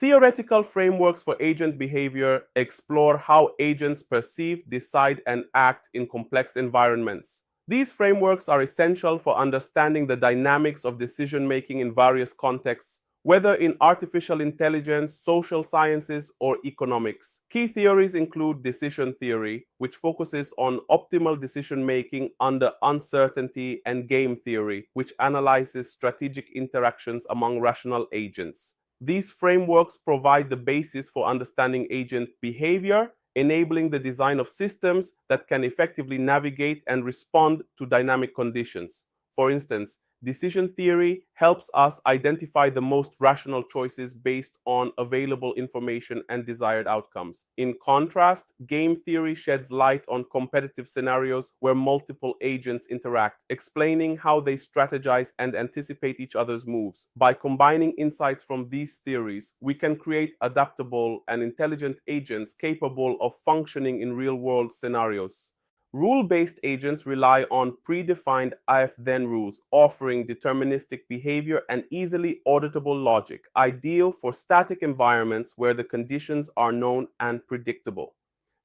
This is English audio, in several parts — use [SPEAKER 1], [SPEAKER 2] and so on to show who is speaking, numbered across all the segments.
[SPEAKER 1] Theoretical frameworks for agent behavior explore how agents perceive, decide, and act in complex environments. These frameworks are essential for understanding the dynamics of decision-making in various contexts, whether in artificial intelligence, social sciences, or economics. Key theories include decision theory, which focuses on optimal decision-making under uncertainty, and game theory, which analyzes strategic interactions among rational agents. These frameworks provide the basis for understanding agent behavior, enabling the design of systems that can effectively navigate and respond to dynamic conditions. For instance, decision theory helps us identify the most rational choices based on available information and desired outcomes. In contrast, game theory sheds light on competitive scenarios where multiple agents interact, explaining how they strategize and anticipate each other's moves. By combining insights from these theories, we can create adaptable and intelligent agents capable of functioning in real-world scenarios. Rule-based agents rely on predefined if-then rules, offering deterministic behavior and easily auditable logic, ideal for static environments where the conditions are known and predictable.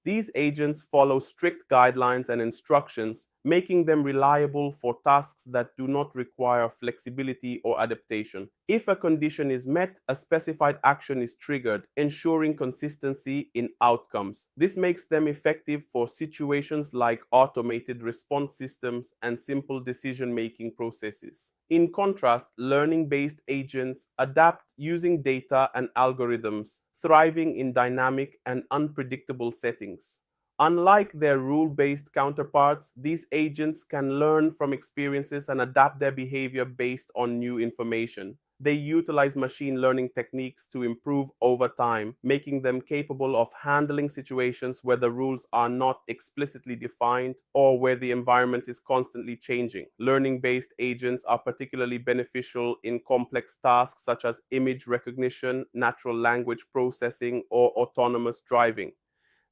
[SPEAKER 1] These agents follow strict guidelines and instructions, making them reliable for tasks that do not require flexibility or adaptation. If a condition is met, a specified action is triggered, ensuring consistency in outcomes. This makes them effective for situations like automated response systems and simple decision-making processes. In contrast, learning-based agents adapt using data and algorithms, thriving in dynamic and unpredictable settings. Unlike their rule-based counterparts, these agents can learn from experiences and adapt their behavior based on new information. They utilize machine learning techniques to improve over time, making them capable of handling situations where the rules are not explicitly defined or where the environment is constantly changing. Learning-based agents are particularly beneficial in complex tasks such as image recognition, natural language processing, or autonomous driving.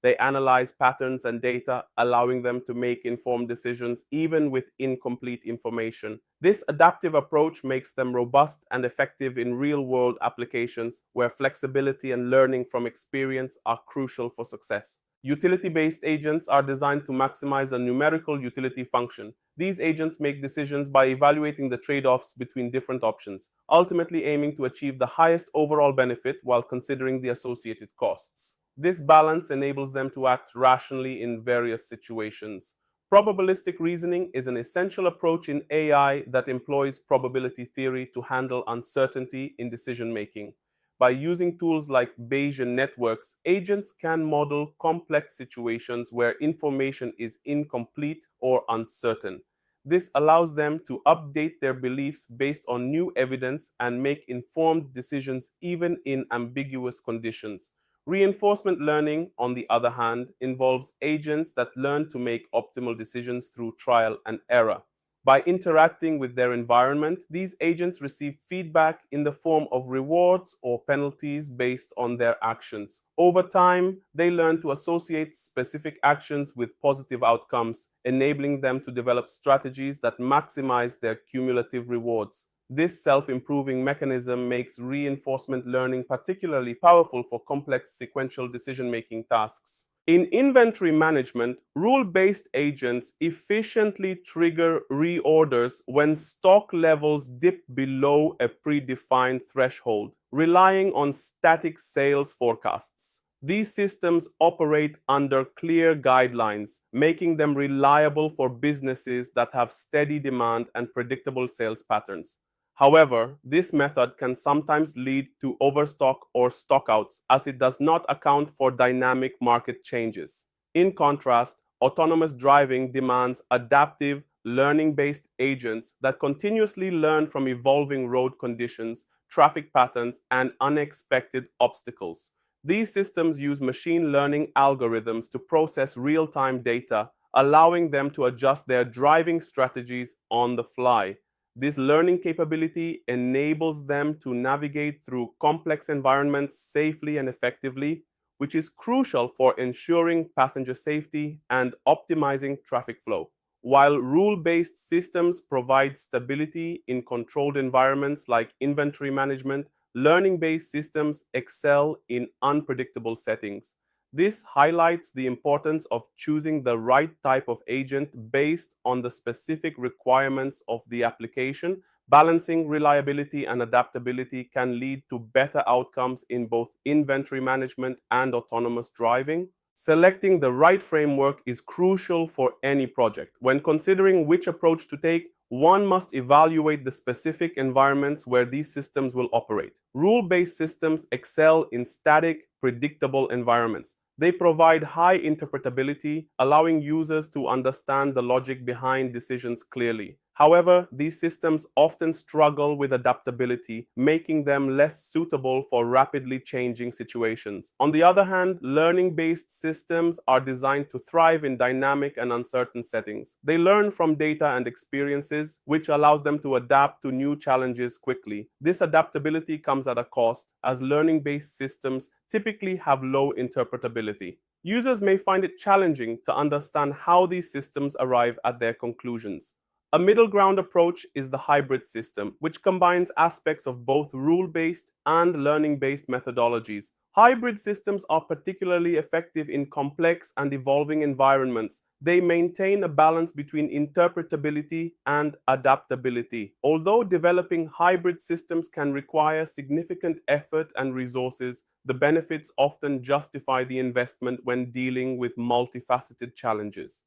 [SPEAKER 1] They analyze patterns and data, allowing them to make informed decisions even with incomplete information. This adaptive approach makes them robust and effective in real-world applications where flexibility and learning from experience are crucial for success. Utility-based agents are designed to maximize a numerical utility function. These agents make decisions by evaluating the trade-offs between different options, ultimately aiming to achieve the highest overall benefit while considering the associated costs. This balance enables them to act rationally in various situations. Probabilistic reasoning is an essential approach in AI that employs probability theory to handle uncertainty in decision-making. By using tools like Bayesian networks, agents can model complex situations where information is incomplete or uncertain. This allows them to update their beliefs based on new evidence and make informed decisions even in ambiguous conditions. Reinforcement learning, on the other hand, involves agents that learn to make optimal decisions through trial and error. By interacting with their environment, these agents receive feedback in the form of rewards or penalties based on their actions. Over time, they learn to associate specific actions with positive outcomes, enabling them to develop strategies that maximize their cumulative rewards. This self-improving mechanism makes reinforcement learning particularly powerful for complex sequential decision-making tasks. In inventory management, rule-based agents efficiently trigger reorders when stock levels dip below a predefined threshold, relying on static sales forecasts. These systems operate under clear guidelines, making them reliable for businesses that have steady demand and predictable sales patterns. However, this method can sometimes lead to overstock or stockouts as it does not account for dynamic market changes. In contrast, autonomous driving demands adaptive, learning-based agents that continuously learn from evolving road conditions, traffic patterns, and unexpected obstacles. These systems use machine learning algorithms to process real-time data, allowing them to adjust their driving strategies on the fly. This learning capability enables them to navigate through complex environments safely and effectively, which is crucial for ensuring passenger safety and optimizing traffic flow. While rule-based systems provide stability in controlled environments like inventory management, learning-based systems excel in unpredictable settings. This highlights the importance of choosing the right type of agent based on the specific requirements of the application. Balancing reliability and adaptability can lead to better outcomes in both inventory management and autonomous driving. Selecting the right framework is crucial for any project. When considering which approach to take, one must evaluate the specific environments where these systems will operate. Rule-based systems excel in static, predictable environments. They provide high interpretability, allowing users to understand the logic behind decisions clearly. However, these systems often struggle with adaptability, making them less suitable for rapidly changing situations. On the other hand, learning-based systems are designed to thrive in dynamic and uncertain settings. They learn from data and experiences, which allows them to adapt to new challenges quickly. This adaptability comes at a cost, as learning-based systems typically have low interpretability. Users may find it challenging to understand how these systems arrive at their conclusions. A middle ground approach is the hybrid system, which combines aspects of both rule-based and learning-based methodologies. Hybrid systems are particularly effective in complex and evolving environments. They maintain a balance between interpretability and adaptability. Although developing hybrid systems can require significant effort and resources, the benefits often justify the investment when dealing with multifaceted challenges.